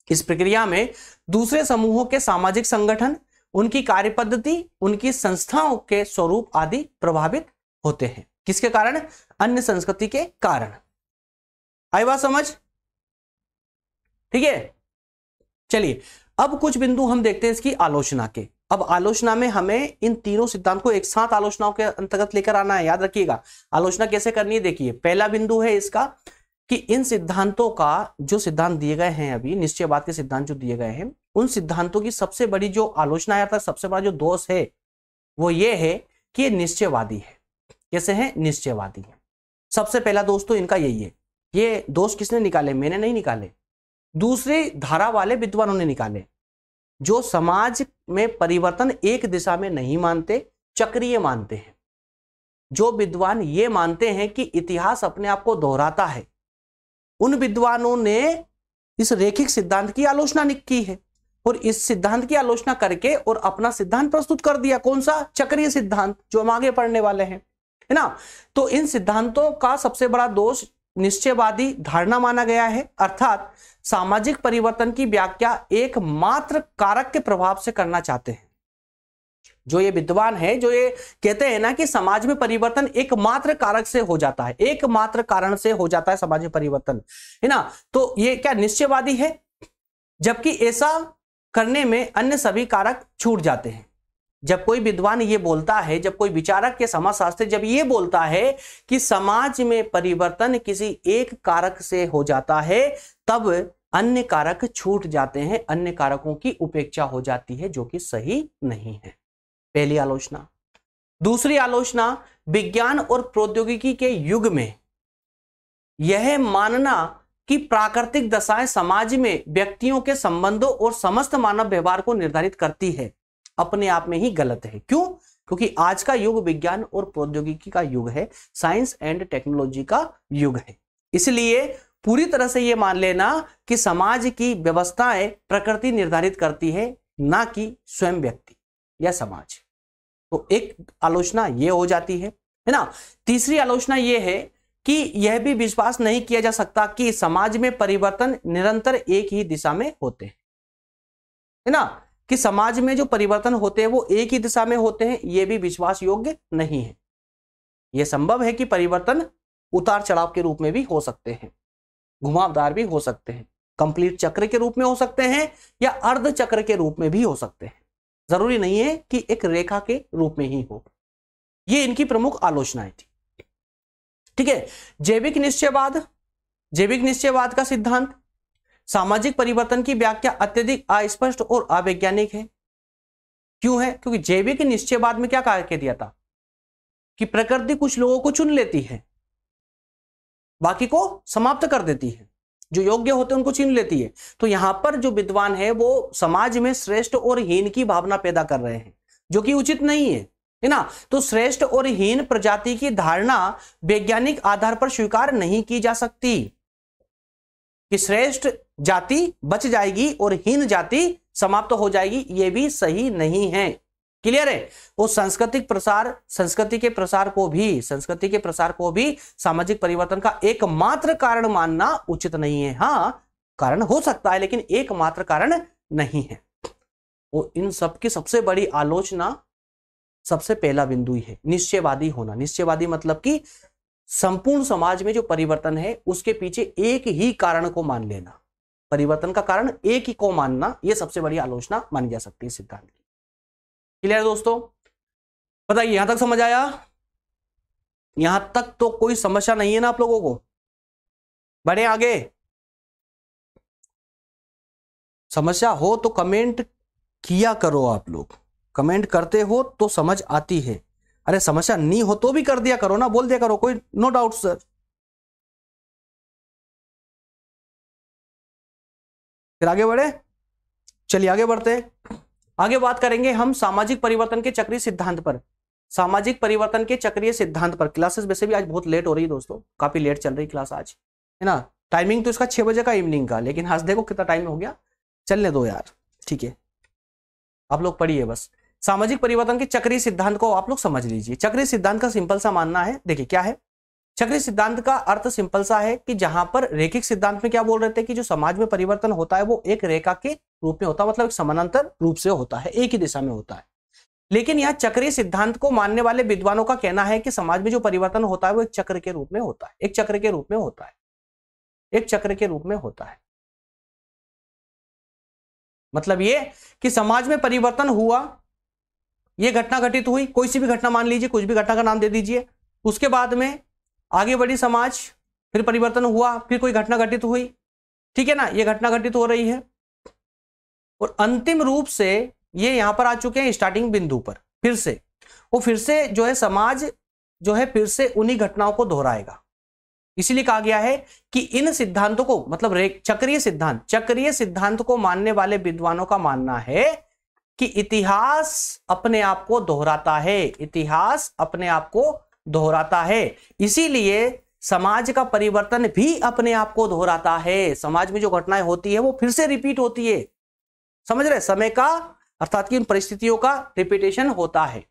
इस प्रक्रिया में दूसरे समूहों के सामाजिक संगठन, उनकी कार्यपद्धति, उनकी संस्थाओं के स्वरूप आदि प्रभावित होते हैं। किसके कारण? अन्य संस्कृति के कारण। आई बात समझ? ठीक है, चलिए अब कुछ बिंदु हम देखते हैं इसकी आलोचना के। अब आलोचना में हमें इन तीनों सिद्धांत को एक साथ आलोचनाओं के अंतर्गत लेकर आना है। याद रखिएगा आलोचना कैसे करनी है। देखिए पहला बिंदु है इसका कि इन सिद्धांतों का जो सिद्धांत दिए गए हैं, अभी निश्चयवाद के सिद्धांत जो दिए गए हैं, उन सिद्धांतों की सबसे बड़ी जो आलोचना है, अर्थात सबसे बड़ा जो दोष है वो ये है कि ये निश्चयवादी है। कैसे है? निश्चयवादी है। सबसे पहला दोष तो इनका यही है। ये दोष किसने निकाले? मैंने नहीं निकाले, दूसरी धारा वाले विद्वानों ने निकाले, जो समाज में परिवर्तन एक दिशा में नहीं मानते, चक्रीय मानते हैं। जो विद्वान ये मानते हैं कि इतिहास अपने आप को दोहराता है, उन विद्वानों ने इस रैखिक सिद्धांत की आलोचना की है और इस सिद्धांत की आलोचना करके और अपना सिद्धांत प्रस्तुत कर दिया। कौन सा? चक्रीय सिद्धांत, जो हम आगे पढ़ने वाले हैं, है ना। तो इन सिद्धांतों का सबसे बड़ा दोष निश्चयवादी धारणा माना गया है, अर्थात सामाजिक परिवर्तन की व्याख्या एकमात्र कारक के प्रभाव से करना चाहते हैं। जो ये विद्वान है, जो ये कहते हैं ना कि समाज में परिवर्तन एकमात्र कारक से हो जाता है, एकमात्र कारण से हो जाता है समाज में परिवर्तन, है ना। तो ये क्या निश्चयवादी है? जबकि ऐसा करने में अन्य सभी कारक छूट जाते हैं। जब कोई विद्वान ये बोलता है, जब कोई विचारक के समाजशास्त्री जब ये बोलता है कि समाज में परिवर्तन किसी एक कारक से हो जाता है, तब अन्य कारक छूट जाते हैं, अन्य कारकों की उपेक्षा हो जाती है, जो कि सही नहीं है। पहली आलोचना। दूसरी आलोचना, विज्ञान और प्रौद्योगिकी के युग में यह मानना कि प्राकृतिक दशाएं समाज में व्यक्तियों के संबंधों और समस्त मानव व्यवहार को निर्धारित करती है, अपने आप में ही गलत है। क्यों? क्योंकि आज का युग विज्ञान और प्रौद्योगिकी का युग है, साइंस एंड टेक्नोलॉजी का युग है। इसलिए पूरी तरह से यह मान लेना कि समाज की व्यवस्थाएं प्रकृति निर्धारित करती है, ना कि स्वयं व्यक्ति या समाज। तो एक आलोचना यह हो जाती है ना। तीसरी आलोचना यह है कि यह भी विश्वास नहीं किया जा सकता कि समाज में परिवर्तन निरंतर एक ही दिशा में होते हैं, है ना, कि समाज में जो परिवर्तन होते हैं वो एक ही दिशा में होते हैं, यह भी विश्वास योग्य नहीं है। यह संभव है कि परिवर्तन उतार चढ़ाव के रूप में भी हो सकते हैं, घुमावदार भी हो सकते हैं, कंप्लीट चक्र के रूप में हो सकते हैं या अर्ध चक्र के रूप में भी हो सकते हैं। जरूरी नहीं है कि एक रेखा के रूप में ही हो। ये इनकी प्रमुख आलोचनाएं थी। ठीक है। जैविक निश्चयवाद। जैविक निश्चयवाद का सिद्धांत, सामाजिक परिवर्तन की व्याख्या अत्यधिक अस्पष्ट और अवैज्ञानिक है। क्यों है? क्योंकि जैविक निश्चयवाद में क्या कहा दिया था कि प्रकृति कुछ लोगों को चुन लेती है, बाकी को समाप्त कर देती है, जो योग्य होते हैं उनको चुन लेती है। तो यहां पर जो विद्वान है वो समाज में श्रेष्ठ और हीन की भावना पैदा कर रहे हैं, जो कि उचित नहीं है ना। तो श्रेष्ठ और हीन प्रजाति की धारणा वैज्ञानिक आधार पर स्वीकार नहीं की जा सकती कि श्रेष्ठ जाति बच जाएगी और हीन जाति समाप्त हो जाएगी, यह भी सही नहीं है। क्लियर है? वो संस्कृति के प्रसार को भी सामाजिक परिवर्तन का एकमात्र कारण मानना उचित नहीं है। हाँ, कारण हो सकता है, लेकिन एकमात्र कारण नहीं है। वो इन सब की सबसे बड़ी आलोचना, सबसे पहला बिंदु ही है निश्चयवादी होना। निश्चयवादी मतलब कि संपूर्ण समाज में जो परिवर्तन है उसके पीछे एक ही कारण को मान लेना, परिवर्तन का कारण एक ही को मानना, यह सबसे बड़ी आलोचना मानी जा सकती है सिद्धांत की। क्लियर दोस्तों? बताइए, यहां तक समझ आया? यहां तक तो कोई समस्या नहीं है ना आप लोगों को? बढ़े आगे। समस्या हो तो कमेंट किया करो। आप लोग कमेंट करते हो तो समझ आती है। अरे समस्या नहीं हो तो भी कर दिया करो ना, बोल दिया करो, कोई नो डाउट सर। फिर आगे बढ़े। चलिए आगे बढ़ते हैं। आगे बात करेंगे हम सामाजिक परिवर्तन के चक्रीय सिद्धांत पर। सामाजिक परिवर्तन के चक्रीय सिद्धांत पर। क्लासेस वैसे भी आज बहुत लेट हो रही है दोस्तों, काफी लेट चल रही क्लास आज, है ना। टाइमिंग तो इसका 6 बजे का इवनिंग का, लेकिन आज देखो कितना टाइम हो गया, चलने दो यार। ठीक है, आप लोग पढ़िए बस। सामाजिक परिवर्तन के चक्रीय सिद्धांत को आप लोग समझ लीजिए। चक्रीय सिद्धांत का सिंपल सा मानना है, देखिए क्या है चक्रीय सिद्धांत का अर्थ। सिंपल सा है कि जहां पर रैखिक सिद्धांत में क्या बोल रहे थे कि जो समाज में परिवर्तन होता है वो एक रेखा के रूप में होता है, मतलब एक समानांतर रूप से होता है, एक ही दिशा में होता है। लेकिन यहाँ चक्रीय सिद्धांत को मानने वाले विद्वानों का कहना है कि समाज में जो परिवर्तन होता है वो एक चक्र के रूप में होता है, एक चक्र के रूप में होता है, एक चक्र के रूप में होता है। मतलब ये कि समाज में परिवर्तन हुआ, ये घटना घटित हुई, कोई सी भी घटना मान लीजिए, कुछ भी घटना का नाम दे दीजिए, उसके बाद में आगे बढ़ी समाज, फिर परिवर्तन हुआ, फिर कोई घटना घटित हुई, ठीक है ना, ये घटना घटित हो रही है और अंतिम रूप से ये यहां पर आ चुके हैं स्टार्टिंग बिंदु पर। फिर से वो फिर से जो है समाज जो है फिर से उन्हीं घटनाओं को दोहराएगा। इसीलिए कहा गया है कि इन सिद्धांतों को मतलब चक्रीय सिद्धांत को मानने वाले विद्वानों का मानना है कि इतिहास अपने आप को दोहराता है, इतिहास अपने आप को दोहराता है। इसीलिए समाज का परिवर्तन भी अपने आप को दोहराता है। समाज में जो घटनाएं होती है वो फिर से रिपीट होती है, समझ रहे, समय का अर्थात कि उन परिस्थितियों का रिपीटेशन होता है।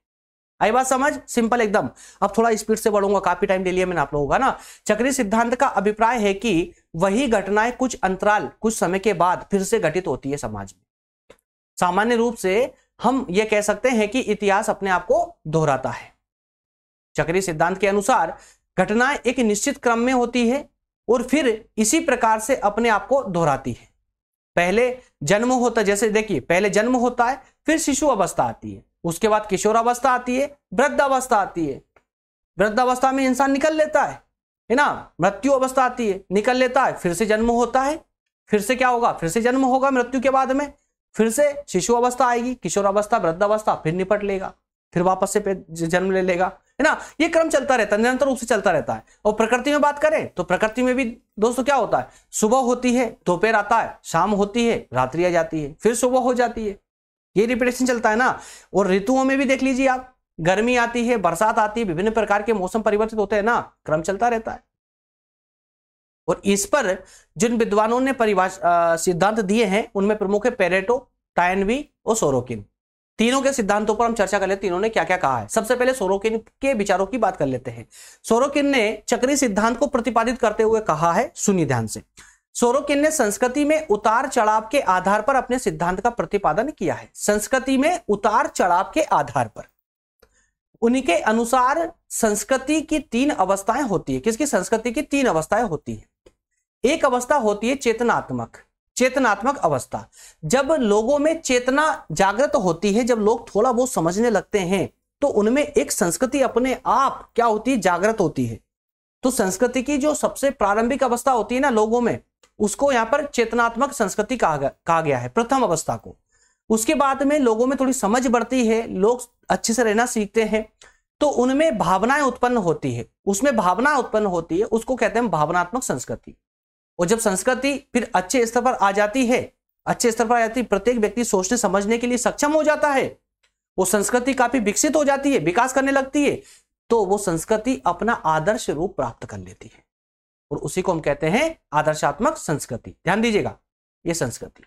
आई बात समझ, सिंपल एकदम। अब थोड़ा स्पीड से बढ़ूंगा, काफी टाइम ले लिया मैंने आप लोगों का ना। चक्रीय सिद्धांत का अभिप्राय है कि वही घटनाएं कुछ अंतराल कुछ समय के बाद फिर से घटित होती है समाज में। सामान्य रूप से हम यह कह सकते हैं कि इतिहास अपने आप को दोहराता है। चक्रीय सिद्धांत के अनुसार घटनाएं एक निश्चित क्रम में होती है और फिर इसी प्रकार से अपने आप को दोहराती है। पहले जन्म होता है, जैसे देखिए पहले जन्म होता है, फिर शिशु अवस्था आती है, उसके बाद किशोरावस्था आती है, वृद्धावस्था आती है, वृद्धावस्था में इंसान निकल लेता है ना, मृत्यु अवस्था आती है, निकल लेता है, फिर से जन्म होता है, फिर से क्या होगा, फिर से जन्म होगा मृत्यु के बाद में, फिर से शिशु अवस्था आएगी, किशोरावस्था, वृद्धावस्था, फिर निपट लेगा, फिर वापस से जन्म ले लेगा, है ना। ये क्रम चलता रहता है, निरंतर रूप से चलता रहता है। और प्रकृति में बात करें तो प्रकृति में भी दोस्तों क्या होता है, सुबह होती है, दोपहर आता है, शाम होती है, रात्रि आ जाती है, फिर सुबह हो जाती है, ये रिपीटेशन चलता है ना। और ऋतुओं में भी देख लीजिए आप, गर्मी आती है, बरसात आती है, विभिन्न प्रकार के मौसम परिवर्तित होते हैं ना, क्रम चलता रहता है। और इस पर जिन विद्वानों ने सिद्धांत दिए हैं उनमें प्रमुख है पेरेटो, टायनबी और सोरोकिन। तीनों के सिद्धांतों पर हम चर्चा कर लेते हैं, तीनों ने क्या क्या कहा है। सबसे पहले सोरोकिन के विचारों की बात कर लेते हैं। सोरोकिन ने चक्रीय सिद्धांत को प्रतिपादित करते हुए कहा है, सुनिए ध्यान से। सोरोकिन ने संस्कृति में उतार चढ़ाव के आधार पर अपने सिद्धांत का प्रतिपादन किया है। संस्कृति में उतार चढ़ाव के आधार पर उनके अनुसार संस्कृति की तीन अवस्थाएं होती है। किसकी? संस्कृति की तीन अवस्थाएं होती है। एक अवस्था होती है चेतनात्मक अवस्था। जब लोगों में चेतना जागृत होती है, जब लोग थोड़ा बहुत समझने लगते हैं, तो उनमें एक संस्कृति अपने आप क्या होती है, जागृत होती है। तो संस्कृति की जो सबसे प्रारंभिक अवस्था होती है ना लोगों में, उसको यहां पर चेतनात्मक संस्कृति कहा गया है, प्रथम अवस्था को। उसके बाद में लोगों में थोड़ी समझ बढ़ती है, लोग अच्छे से रहना सीखते हैं, तो उनमें भावनाएं उत्पन्न होती है, उसमें भावना उत्पन्न होती है, उसको कहते हैं भावनात्मक संस्कृति। और जब संस्कृति फिर अच्छे स्तर पर आ जाती है, प्रत्येक व्यक्ति सोचने समझने के लिए सक्षम हो जाता है, वो संस्कृति काफी विकसित हो जाती है, विकास करने लगती है, तो वो संस्कृति अपना आदर्श रूप प्राप्त कर लेती है और उसी को हम कहते हैं आदर्शात्मक संस्कृति। ध्यान दीजिएगा, ये संस्कृति,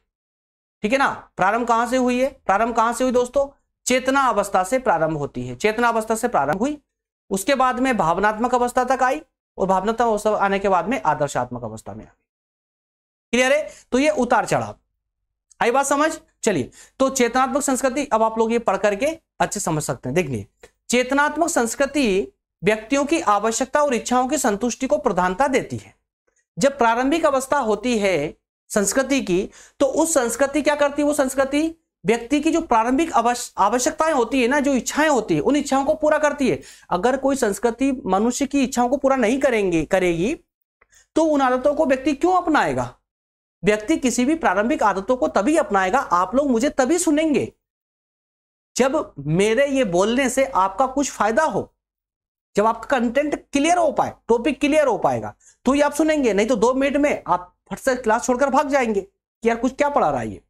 ठीक है ना। प्रारंभ कहां से हुई है? प्रारंभ कहां से हुई दोस्तों? चेतना अवस्था से प्रारंभ होती है, चेतना अवस्था से प्रारंभ हुई, उसके बाद में भावनात्मक अवस्था तक आई और भावनात्मक अवस्था आने के बाद में आदर्शात्मक अवस्था में आ गई। क्लियर है? तो ये उतार चढ़ाव, आई बात समझ। चलिए, तो चेतनात्मक संस्कृति अब आप लोग ये पढ़ करके अच्छे समझ सकते हैं। देखिए, चेतनात्मक संस्कृति व्यक्तियों की आवश्यकता और इच्छाओं की संतुष्टि को प्रधानता देती है। जब प्रारंभिक अवस्था होती है संस्कृति की, तो उस संस्कृति क्या करती है, वो संस्कृति व्यक्ति की जो प्रारंभिक आवश्यकताएं होती है ना, जो इच्छाएं होती है, उन इच्छाओं को पूरा करती है। अगर कोई संस्कृति मनुष्य की इच्छाओं को पूरा नहीं करेगी तो उन आदतों को व्यक्ति क्यों अपनाएगा? व्यक्ति किसी भी प्रारंभिक आदतों को तभी अपनाएगा, आप लोग मुझे तभी सुनेंगे जब मेरे ये बोलने से आपका कुछ फायदा हो, जब आपका कंटेंट क्लियर हो पाए, टॉपिक क्लियर हो पाएगा, तो ये आप सुनेंगे। नहीं तो 2 मिनट में आप फट से क्लास छोड़कर भाग जाएंगे कि यार कुछ क्या पढ़ा रहा है ये,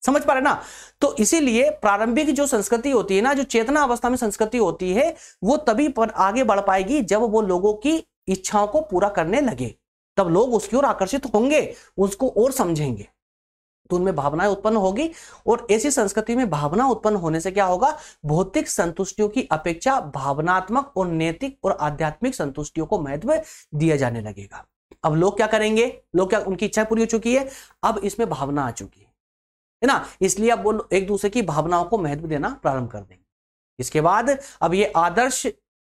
समझ पा रहे ना। तो इसीलिए प्रारंभिक जो संस्कृति होती है ना, जो चेतना अवस्था में संस्कृति होती है, वो तभी पर आगे बढ़ पाएगी जब वो लोगों की इच्छाओं को पूरा करने लगे, तब लोग उसकी ओर आकर्षित होंगे, उसको और समझेंगे, तो उनमें भावनाएं उत्पन्न होगी। और ऐसी संस्कृति में भावना उत्पन्न होने से क्या होगा, भौतिक संतुष्टियों की अपेक्षा भावनात्मक और नैतिक और आध्यात्मिक संतुष्टियों को महत्व दिया जाने लगेगा। अब लोग क्या करेंगे, लोग क्या, उनकी इच्छा पूरी हो चुकी है, अब इसमें भावना आ चुकी है ना, इसलिए अब वो एक दूसरे की भावनाओं को महत्व देना प्रारंभ कर देंगे। इसके बाद अब ये आदर्श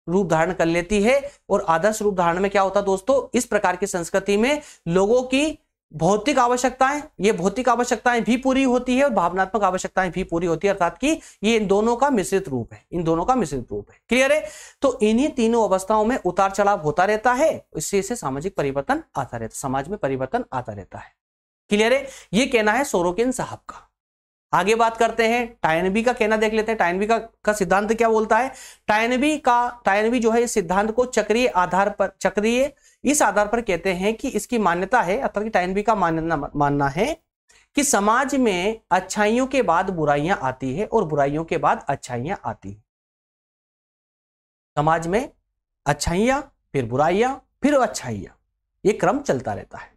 रूप धारण कर लेती है, और आदर्श रूप धारण में क्या होता है दोस्तों, इस प्रकार की संस्कृति में लोगों की भौतिक आवश्यकताएं, ये भौतिक आवश्यकताएं भी पूरी होती है और भावनात्मक आवश्यकताएं भी पूरी होती है, अर्थात कि ये इन दोनों का मिश्रित रूप है, इन दोनों का मिश्रित रूप है। क्लियर है? तो इन्हीं तीनों अवस्थाओं में उतार चढ़ाव होता रहता है, इससे सामाजिक परिवर्तन आता रहता है, समाज में परिवर्तन आता रहता है। क्लियर है? ये कहना है सोरोकिन साहब का। आगे बात करते हैं, टायनबी का कहना देख लेते हैं। टायनबी का सिद्धांत क्या बोलता है? टायनबी जो है इस सिद्धांत को चक्रीय इस आधार पर कहते हैं कि इसकी मान्यता है, अर्थात कि टायनबी का मानना है कि समाज में अच्छाइयों के बाद बुराइयां आती है और बुराइयों के बाद अच्छाइयां आती है। समाज में अच्छाइयां, फिर बुराइयां, फिर अच्छाइयां, ये क्रम चलता रहता है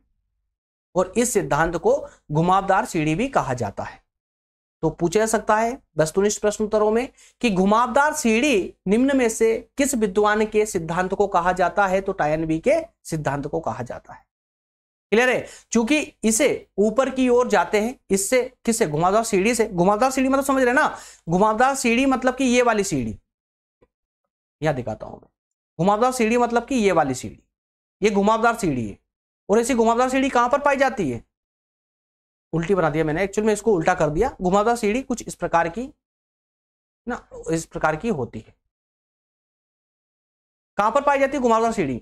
और इस सिद्धांत को घुमावदार सीढ़ी भी कहा जाता है। तो पूछा जा सकता है वस्तुनिष्ठ प्रश्नोत्तरों में कि घुमावदार सीढ़ी निम्न में से किस विद्वान के सिद्धांत को कहा जाता है? तो टायनबी के सिद्धांत को कहा जाता है। क्लियर है? चूंकि इसे ऊपर की ओर जाते हैं, इससे किससे? घुमावदार सीढ़ी से। घुमावदार सीढ़ी मतलब समझ रहे ना? घुमावदार सीढ़ी मतलब कि ये वाली सीढ़ी, यहां दिखाता हूं मैं। घुमावदार सीढ़ी मतलब कि ये वाली सीढ़ी, ये घुमावदार सीढ़ी है। और ऐसी घुमावदार सीढ़ी कहां पर पाई जाती है? उल्टी बना दिया मैंने, एक्चुअल में इसको उल्टा कर दिया। घुमावदार सीढ़ी कुछ इस प्रकार की ना, इस प्रकार की होती है। कहां पर पाई जाती है घुमावदार सीढ़ी?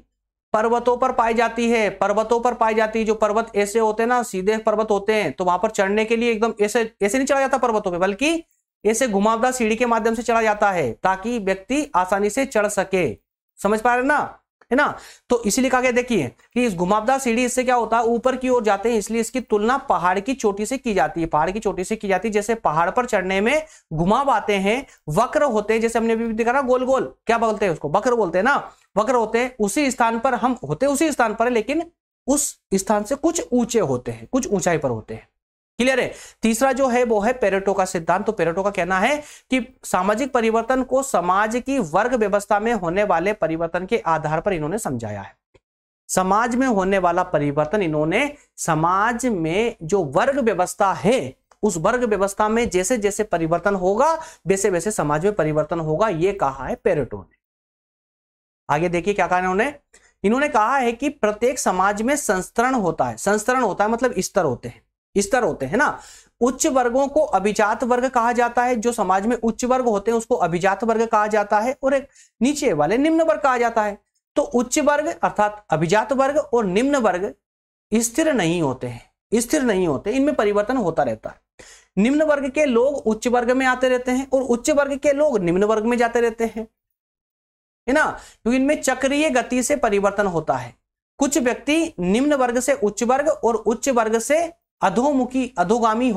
पर्वतों पर पाई जाती है, पर्वतों पर पाई जाती है। जो पर्वत ऐसे होते हैं ना, सीधे पर्वत होते हैं, तो वहां पर चढ़ने के लिए एकदम ऐसे नहीं चढ़ा जाता पर्वतों पे, बल्कि ऐसे घुमावदार सीढ़ी के माध्यम से चढ़ा जाता है ताकि व्यक्ति आसानी से चढ़ सके। समझ पा रहे ना? है ना? तो इसीलिए कहा गया, देखिए कि इस घुमावदार सीढ़ी, इससे क्या होता है, ऊपर की ओर जाते हैं, इसलिए इसकी तुलना पहाड़ की चोटी से की जाती है। पहाड़ की चोटी से की जाती है। जैसे पहाड़ पर चढ़ने में घुमाव आते हैं, वक्र होते हैं, जैसे हमने अभी देखा ना, गोल गोल, क्या बोलते हैं उसको? वक्र बोलते हैं ना, वक्र होते हैं। उसी स्थान पर हम होते, उसी स्थान पर, लेकिन उस स्थान से कुछ ऊंचे होते हैं, कुछ ऊंचाई पर होते हैं। क्लियर है? तीसरा जो है वो है पेरेटो का सिद्धांत। तो पेरेटो का कहना है कि सामाजिक परिवर्तन को समाज की वर्ग व्यवस्था में होने वाले परिवर्तन के आधार पर इन्होंने समझाया है। समाज में होने वाला परिवर्तन, इन्होंने समाज में जो वर्ग व्यवस्था है, उस वर्ग व्यवस्था में जैसे जैसे परिवर्तन होगा वैसे वैसे समाज में परिवर्तन होगा, ये कहा है पेरेटो ने। आगे देखिए क्या कहा इन्होंने कहा है कि प्रत्येक समाज में संस्तरण होता है। संस्तरण होता है मतलब स्तर होते हैं, स्तर होते हैं ना। उच्च वर्गों को अभिजात वर्ग कहा जाता है। जो समाज में उच्च वर्ग होते हैं उसको अभिजात वर्ग कहा जाता है, और एक नीचे वाले निम्न वर्ग कहा जाता है। तो उच्च वर्ग अर्थात अभिजात वर्ग और निम्न वर्ग स्थिर नहीं होते हैं, स्थिर नहीं होते, इनमें परिवर्तन होता रहता है। निम्न वर्ग के लोग उच्च वर्ग में आते रहते हैं और उच्च वर्ग के लोग निम्न वर्ग में जाते रहते हैं, है ना? क्योंकि इनमें चक्रीय गति से परिवर्तन होता है। कुछ व्यक्ति निम्न वर्ग से उच्च वर्ग और उच्च वर्ग से अधोगामी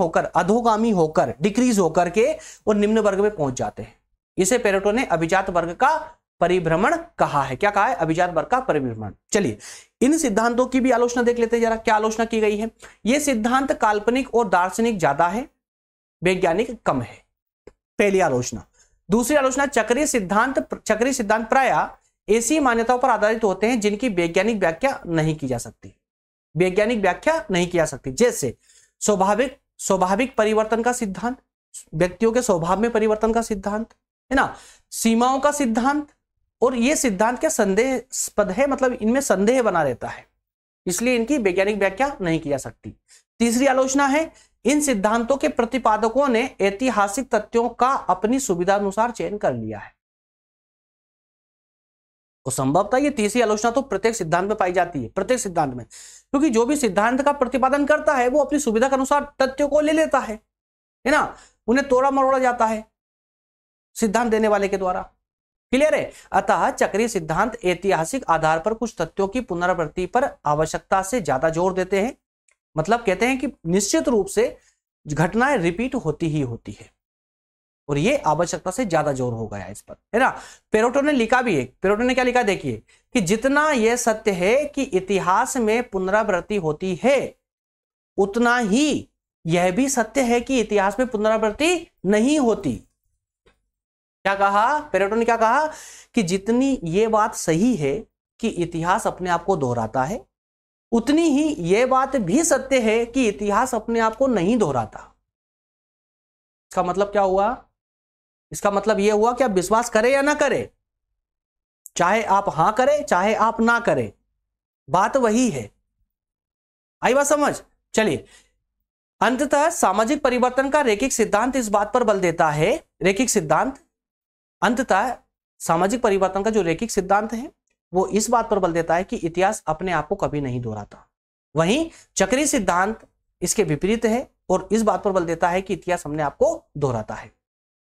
होकर डिक्रीज होकर के और निम्न वर्ग में पहुंच जाते हैं। इसे पेरेटो ने अभिजात वर्ग का परिभ्रमण कहा है। क्या कहा है? अभिजात वर्ग का परिभ्रमण। चलिए इन सिद्धांतों की भी आलोचना देख लेते हैं जरा, क्या आलोचना की गई है। यह सिद्धांत काल्पनिक और दार्शनिक ज्यादा है, वैज्ञानिक कम है, पहली आलोचना। दूसरी आलोचना, चक्रीय सिद्धांत प्रायः ऐसी मान्यताओं पर आधारित होते हैं जिनकी वैज्ञानिक व्याख्या नहीं की जा सकती, वैज्ञानिक व्याख्या नहीं की जा सकती। जैसे स्वाभाविक परिवर्तन का सिद्धांत, व्यक्तियों के स्वभाव में परिवर्तन का सिद्धांत, है ना, सीमाओं का सिद्धांत, और ये सिद्धांत क्या संदेहास्पद है, मतलब इनमें संदेह बना रहता है, इसलिए इनकी वैज्ञानिक व्याख्या नहीं की जा सकती। तीसरी आलोचना है, इन सिद्धांतों के प्रतिपादकों ने ऐतिहासिक तथ्यों का अपनी सुविधा अनुसार चयन कर लिया है। तो संभवतः ये तीसरी आलोचना तो प्रत्येक सिद्धांत में पाई जाती है, प्रत्येक सिद्धांत में, क्योंकि जो भी सिद्धांत का प्रतिपादन करता है वो अपनी सुविधा के अनुसार तथ्यों को ले लेता है ना, उन्हें तोड़ा मरोड़ा जाता है सिद्धांत देने वाले के द्वारा। क्लियर है? अतः चक्रीय सिद्धांत ऐतिहासिक आधार पर कुछ तथ्यों की पुनरावृत्ति पर आवश्यकता से ज्यादा जोर देते हैं। मतलब कहते हैं कि निश्चित रूप से घटनाएं रिपीट होती ही होती है, और ये आवश्यकता से ज्यादा जोर हो गया इस पर, है ना। पेरेटो ने लिखा भी है, पेरेटो ने क्या लिखा देखिए, कि जितना यह सत्य है कि इतिहास में पुनरावृत्ति होती है, उतना ही यह भी सत्य है कि इतिहास में पुनरावृत्ति नहीं होती। क्या कहा पेरेटो ने? क्या कहा कि जितनी ये बात सही है कि इतिहास अपने आप को दोहराता है, उतनी ही यह बात भी सत्य है कि इतिहास अपने आप को नहीं दोहराता। इसका मतलब क्या हुआ? इसका मतलब यह हुआ कि आप विश्वास करें या ना करें, चाहे आप हां करें चाहे आप ना करें, बात वही है। आई बात समझ? चलिए, अंततः सामाजिक परिवर्तन का रैखिक सिद्धांत इस बात पर बल देता है, रैखिक सिद्धांत, अंततः सामाजिक परिवर्तन का जो रैखिक सिद्धांत है वो इस बात पर बल देता है कि इतिहास अपने आप को कभी नहीं दोहराता। वहीं चक्रीय सिद्धांत इसके विपरीत है और इस बात पर बल देता है कि इतिहास अपने आप को दोहराता है।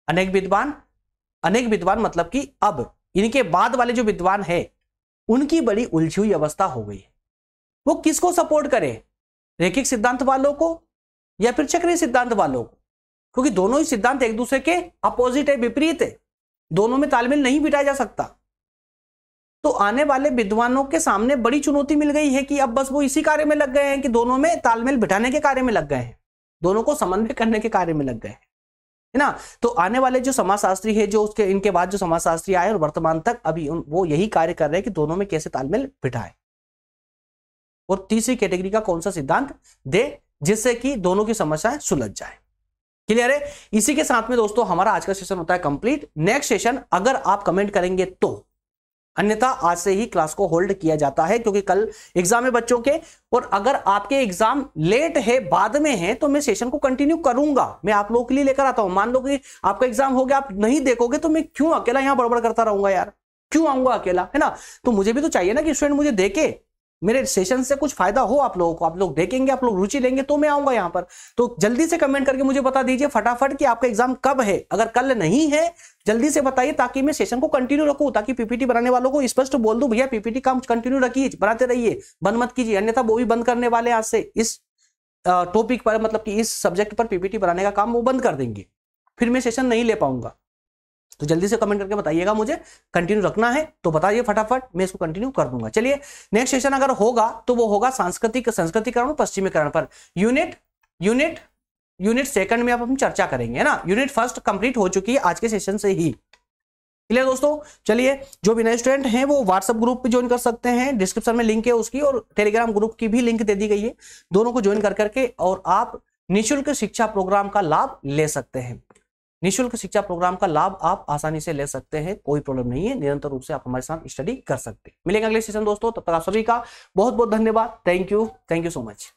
अनेक विद्वान मतलब कि अब इनके बाद वाले जो विद्वान है उनकी बड़ी उलझी हुई अवस्था हो गई है। वो किसको सपोर्ट करे, रैखिक सिद्धांत वालों को या फिर चक्रीय सिद्धांत वालों को? क्योंकि दोनों ही सिद्धांत एक दूसरे के अपोजिट है, विपरीत है, दोनों में तालमेल नहीं बिठाया जा सकता। तो आने वाले विद्वानों के सामने बड़ी चुनौती मिल गई है कि अब बस वो इसी कार्य में लग गए हैं कि दोनों में तालमेल बिठाने के कार्य में लग गए हैं, दोनों को समन्वय करने के कार्य में लग गए हैं, है ना। तो आने वाले जो समाजशास्त्री है, जो उसके इनके बाद जो समाजशास्त्री आए और वर्तमान तक अभी वो यही कार्य कर रहे हैं कि दोनों में कैसे तालमेल बिठाए और तीसरी कैटेगरी का कौन सा सिद्धांत दे जिससे कि दोनों की समस्याएं सुलझ जाए। क्लियर है? इसी के साथ में दोस्तों हमारा आज का सेशन होता है कंप्लीट। नेक्स्ट सेशन अगर आप कमेंट करेंगे तो, अन्यथा आज से ही क्लास को होल्ड किया जाता है क्योंकि कल एग्जाम है बच्चों के, और अगर आपके एग्जाम लेट है, बाद में है, तो मैं सेशन को कंटिन्यू करूंगा, मैं आप लोगों के लिए लेकर आता हूं। मान लो कि आपका एग्जाम हो गया, आप नहीं देखोगे तो मैं क्यों अकेला यहां बड़बड़ करता रहूंगा यार, क्यों आऊंगा अकेला, है ना। तो मुझे भी तो चाहिए ना कि स्टूडेंट मुझे देखे, मेरे सेशन से कुछ फायदा हो आप लोगों को, आप लोग देखेंगे, आप लोग रुचि लेंगे तो मैं आऊंगा यहां पर। तो जल्दी से कमेंट करके मुझे बता दीजिए फटाफट कि आपका एग्जाम कब है। अगर कल नहीं है जल्दी से बताइए ताकि मैं सेशन को कंटिन्यू रखूं, ताकि पीपीटी बनाने वालों को स्पष्ट बोल दूं, भैया पीपीटी काम कंटिन्यू रखिए, बनाते रहिए, बंद मत कीजिए, अन्यथा वो भी बंद करने वाले आज से इस टॉपिक पर, मतलब कि इस सब्जेक्ट पर पीपीटी बनाने का काम वो बंद कर देंगे, फिर मैं सेशन नहीं ले पाऊंगा। तो जल्दी से कमेंट करके बताइएगा, मुझे कंटिन्यू रखना है तो बताइए फटाफट, मैं इसको कंटिन्यू कर दूंगा। चलिए, नेक्स्ट सेशन अगर होगा तो वो होगा संस्कृतिकरण और पश्चिमीकरण पर। यूनिट सेकंड में अब हम चर्चा करेंगे, है ना। यूनिट फर्स्ट कंप्लीट हो चुकी है आज के सेशन से ही। क्लियर दोस्तों? चलिए, जो भी नए स्टूडेंट हैं वो व्हाट्सएप ग्रुप पे ज्वाइन कर सकते हैं, डिस्क्रिप्शन में लिंक है उसकी, और टेलीग्राम ग्रुप की भी लिंक दे दी गई है, दोनों को ज्वाइन कर करके और आप निःशुल्क शिक्षा प्रोग्राम का लाभ ले सकते हैं। निःशुल्क शिक्षा प्रोग्राम का लाभ आप आसानी से ले सकते हैं, कोई प्रॉब्लम नहीं है, निरंतर रूप से आप हमारे साथ स्टडी कर सकते हैं। मिलेंगे अगले सेशन दोस्तों, तब तक आप सभी का बहुत बहुत धन्यवाद। Thank you so much.